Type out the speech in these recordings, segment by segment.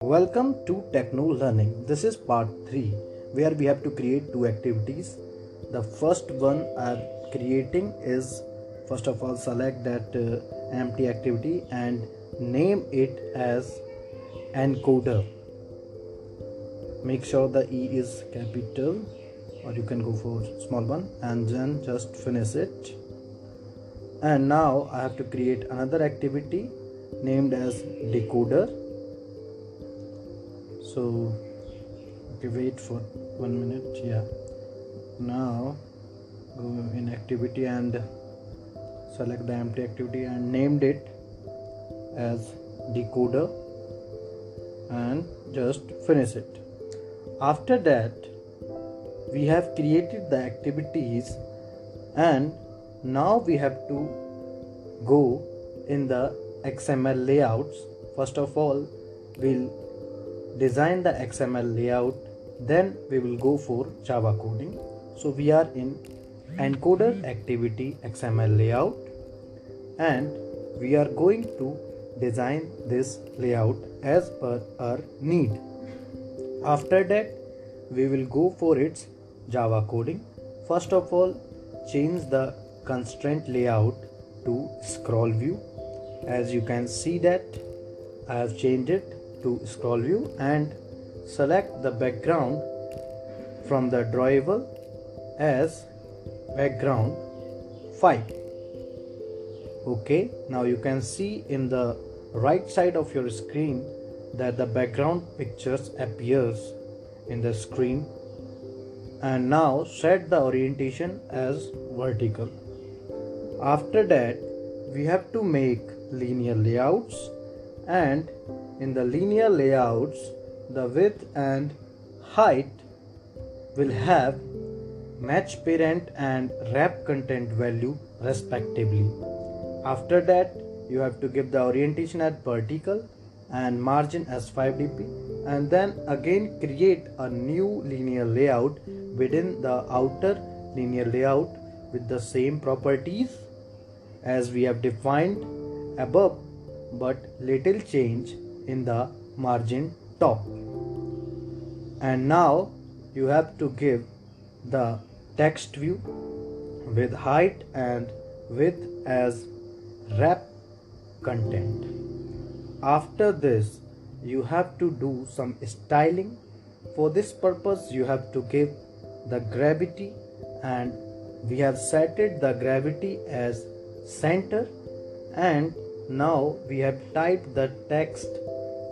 Welcome to Techno Learning. This is part 3 where we have to create two activities. The first one I'm creating is, first of all, select that empty activity and name it as encoder. Make sure the E is capital, or you can go for small one, and then just finish it. And now I have to create another activity named as decoder. So okay, wait for 1 minute. Now go in activity and select the empty activity and named it as decoder and just finish it. After that, we have created the activities and now we have to go in the XML layouts. First of all, we'll design the XML layout, then we will go for Java coding. So we are in encoder activity XML layout and we are going to design this layout as per our need. After that, we will go for its Java coding. First of all, change the constraint layout to scroll view. As you can see that I have changed it to scroll view, and select the background from the drawable as background 5. Okay, now you can see in the right side of your screen that the background pictures appears in the screen. And now set the orientation as vertical. After that, we have to make linear layouts, and in the linear layouts the width and height will have match parent and wrap content value respectively. After that, you have to give the orientation as vertical and margin as 5 dp, and then again create a new linear layout within the outer linear layout with the same properties as we have defined above, but little change in the margin top. And now you have to give the text view with height and width as wrap content. After this, you have to do some styling. For this purpose, you have to give the gravity, and we have set the gravity as center, and now we have typed the text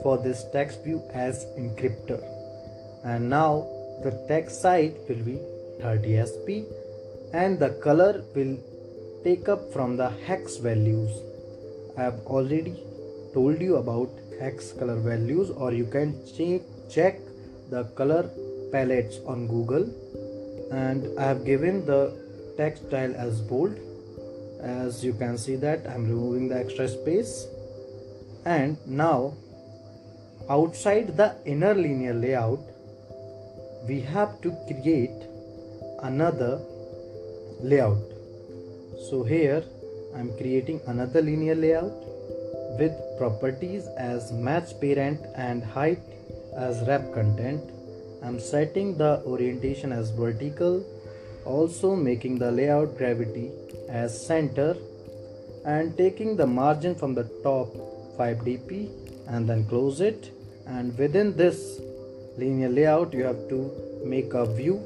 for this text view as encryptor, and now the text size will be 30 sp and the color will take up from the hex values. I have already told you about hex color values, or you can check the color palettes on Google, and I have given the text style as bold. As you can see that I'm removing the extra space. And now outside the inner linear layout, we have to create another layout. So here I'm creating another linear layout with properties as match parent and height as wrap content. I'm setting the orientation as vertical, also making the layout gravity as center, and taking the margin from the top 5 dp, and then close it. And within this linear layout you have to make a view,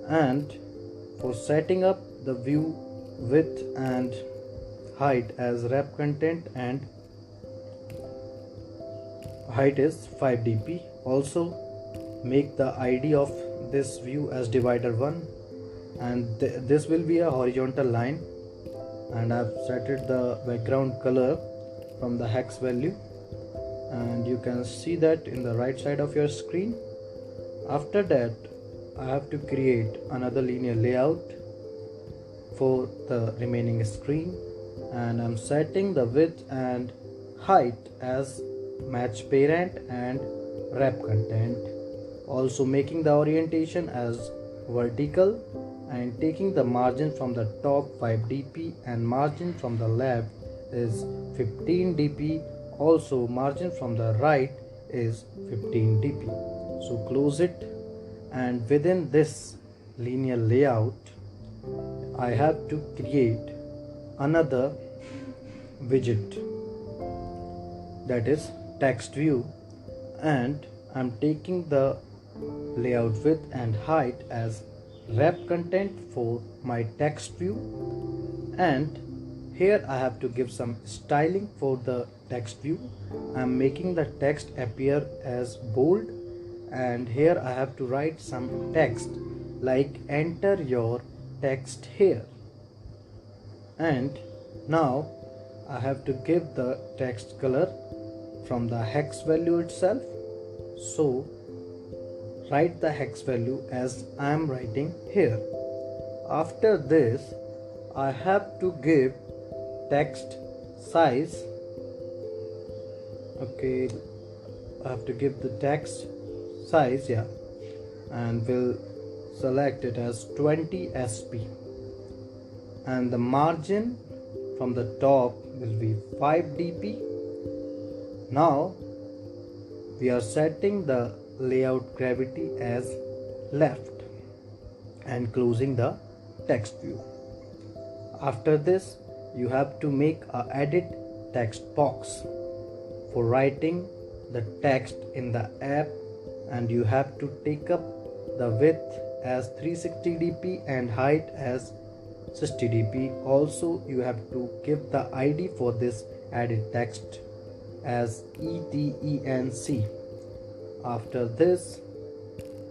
and for setting up the view width and height as wrap content and height is 5 dp. Also make the ID of this view as divider 1, and this will be a horizontal line, and I've set the background color from the hex value, and you can see that in the right side of your screen. After that, I have to create another linear layout for the remaining screen, and I'm setting the width and height as match parent and wrap content, also making the orientation as vertical, and taking the margin from the top 5 dp and margin from the left is 15 dp. Also margin from the right is 15 dp. So close it, and within this linear layout I have to create another widget, that is text view, and I'm taking the layout width and height as wrap content for my text view, and here I have to give some styling for the text view. I'm making the text appear as bold, and here I have to write some text like enter your text here. And now I have to give the text color from the hex value itself. So write the hex value as I am writing here. After this, I have to give text size. Okay, I have to give the text size, and we'll select it as 20 sp, and the margin from the top will be 5 dp. Now we are setting the layout gravity as left and closing the text view. After this, you have to make a edit text box for writing the text in the app, and you have to take up the width as 360 dp and height as 60 dp. Also, you have to give the id for this edit text as ETENC. After this,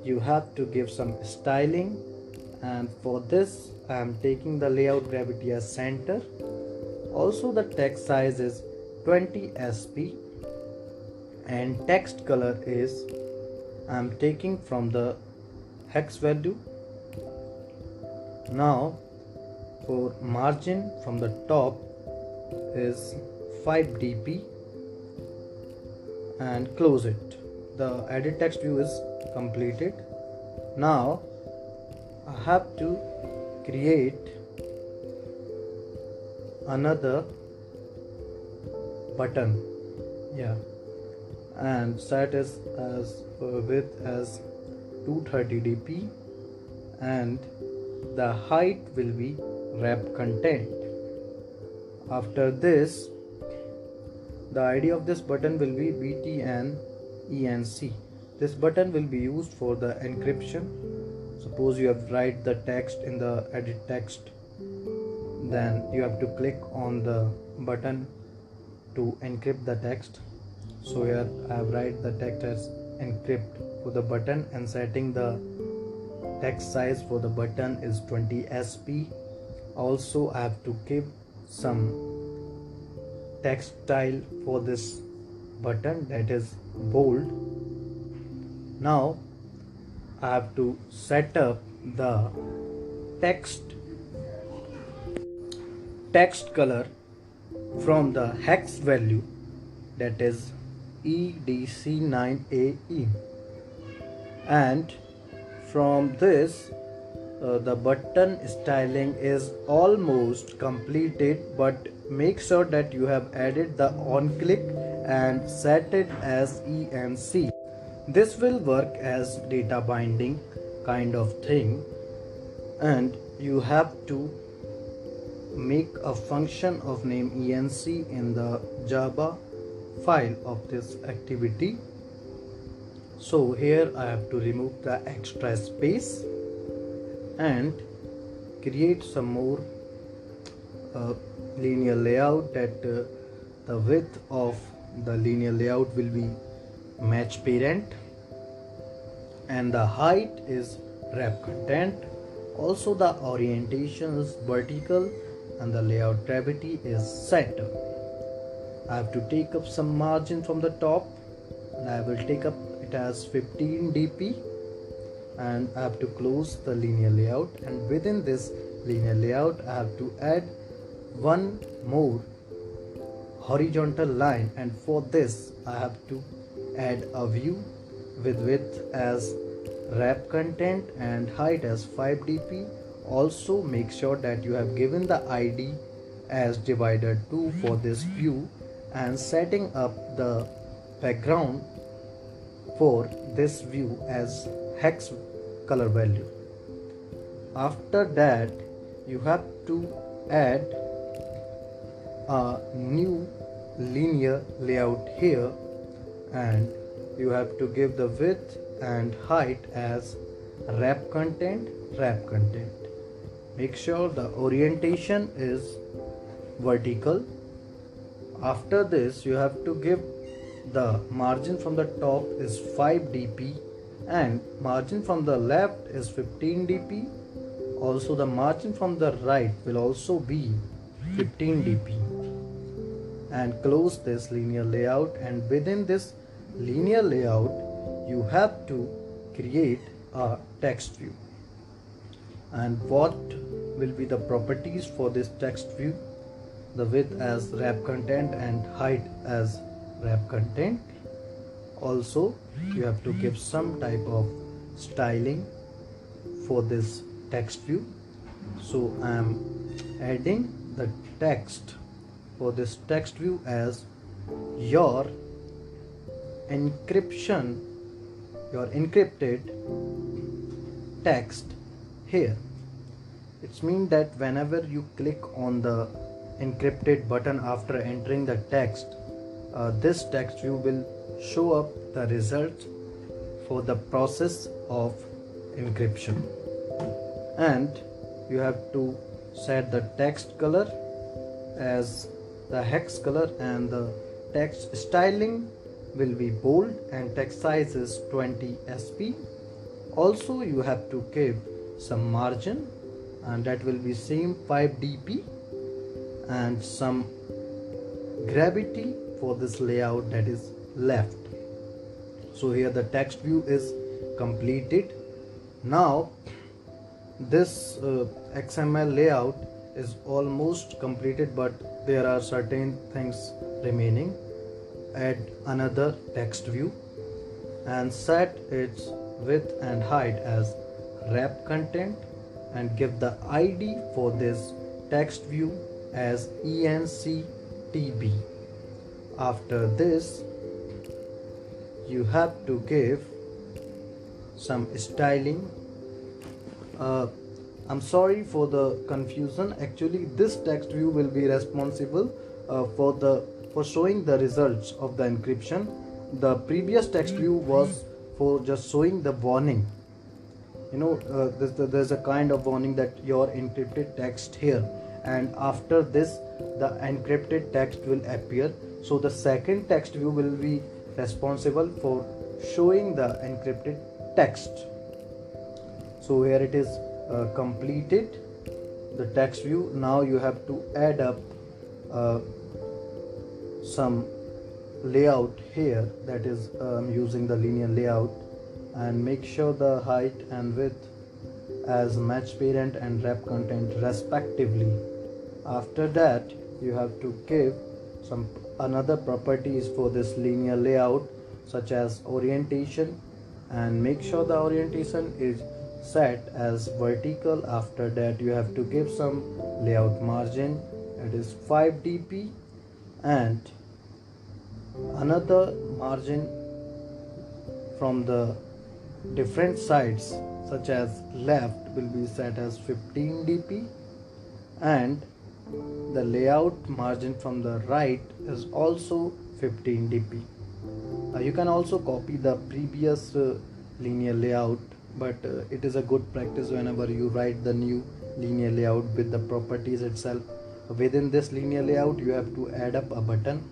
you have to give some styling, and for this I am taking the layout gravity as center. Also, the text size is 20 sp, and text color is I am taking from the hex value. Now for margin from the top is 5 dp and close it. The edit text view is completed. Now I have to create another button, and set it as width as 230 dp, and the height will be wrap content. After this, the ID of this button will be BTNENC. This button will be used for the encryption. Suppose you have write the text in the edit text, then you have to click on the button to encrypt the text. So here I have write the text as encrypt for the button, and setting the text size for the button is 20 sp. Also, I have to give some text style for this button, that is bold. Now I have to set up the text color from the hex value, that is EDC9AE, and from this the button styling is almost completed, but make sure that you have added the on click and set it as ENC. This will work as data binding kind of thing, and you have to make a function of name ENC in the Java file of this activity. So here I have to remove the extra space and create some more linear layout, that the width of the linear layout will be match parent, and the height is wrap content. Also, the orientation is vertical and the layout gravity is center. I have to take up some margin from the top, and I will take up it as 15 dp, and I have to close the linear layout, and within this linear layout I have to add one more horizontal line, and for this I have to add a view with width as wrap content and height as 5 dp. Also, make sure that you have given the ID as divider 2 for this view, and setting up the background for this view as hex color value. After that, you have to add a new linear layout here, and you have to give the width and height as wrap content. Make sure the orientation is vertical. After this, you have to give the margin from the top is 5 dp and margin from the left is 15 dp. Also the margin from the right will also be 15 dp, and close this linear layout. And within this linear layout, you have to create a text view. And what will be the properties for this text view? The width as wrap content and height as wrap content. Also, you have to give some type of styling for this text view. So I am adding the text for this text view as your encrypted text here. It means that whenever you click on the encrypted button after entering the text, this text view will show up the results for the process of encryption. And you have to set the text color as the hex color, and the text styling will be bold and text size is 20 sp. Also you have to give some margin, and that will be same 5 dp, and some gravity for this layout, that is left. So here the text view is completed. Now this XML layout is almost completed, but there are certain things remaining. Add another text view and set its width and height as wrap content, and give the ID for this text view as enctb. After this, you have to give some styling. I'm sorry for the confusion. Actually, this text view will be responsible for showing the results of the encryption. The previous text view was for just showing the warning. There's a kind of warning that your encrypted text here, and after this the encrypted text will appear. So the second text view will be responsible for showing the encrypted text. So here it is completed, the text view. Now you have to add up some layout here, that is using the linear layout, and make sure the height and width as match parent and wrap content respectively. After that, you have to give some another properties for this linear layout, such as orientation, and make sure the orientation is set as vertical. After that, you have to give some layout margin, it is 5 dp, and another margin from the different sides, such as left, will be set as 15 dp, and the layout margin from the right is also 15 dp. You can also copy the previous linear layout, but it is a good practice whenever you write the new linear layout with the properties itself. Within this linear layout, you have to add up a button,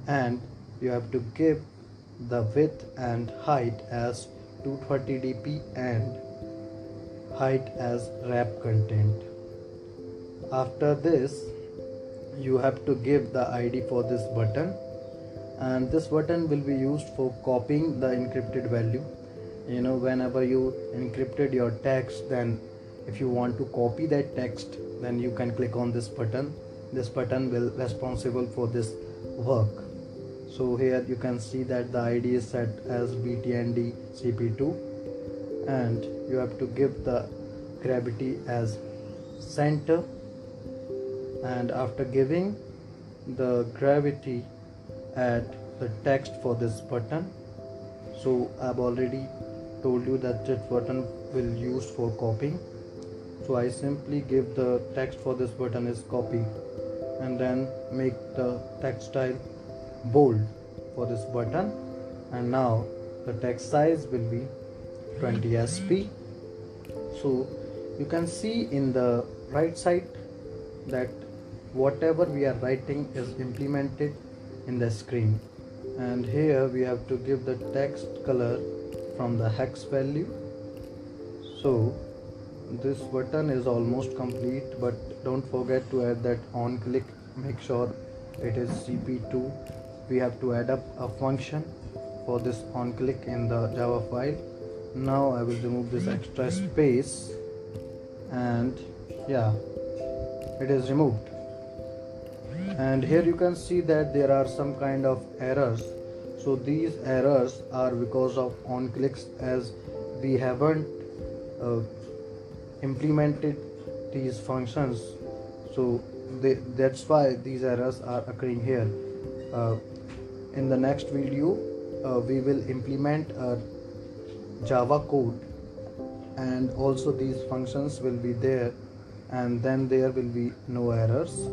and you have to give the width and height as 230 dp and height as wrap content. After this, you have to give the ID for this button, and this button will be used for copying the encrypted value. Whenever you encrypted your text, then if you want to copy that text, then you can click on this button. This button will responsible for this work. So here you can see that the ID is set as BTND CP2, and you have to give the gravity as center. And after giving the gravity, add the text for this button. So I've already told you that this button will use for copying. So I simply give the text for this button is copy, and then make the text style bold for this button, and now the text size will be 20 sp. So you can see in the right side that whatever we are writing is implemented in the screen, and here we have to give the text color from the hex value. So this button is almost complete, but don't forget to add that on click. Make sure it is cp2. We have to add up a function for this on click in the Java file. Now I will remove this extra space, and yeah, it is removed. And here you can see that there are some kind of errors. So these errors are because of on clicks, as we haven't implemented these functions. So that's why these errors are occurring here. In the next video we will implement a Java code, and also these functions will be there, and then there will be no errors.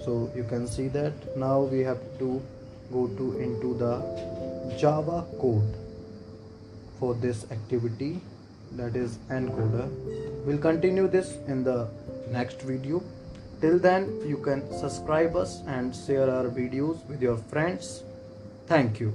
So you can see that now we have to go into the Java code for this activity, that is encoder. We'll continue this in the next video. Till then, you can subscribe us and share our videos with your friends. Thank you.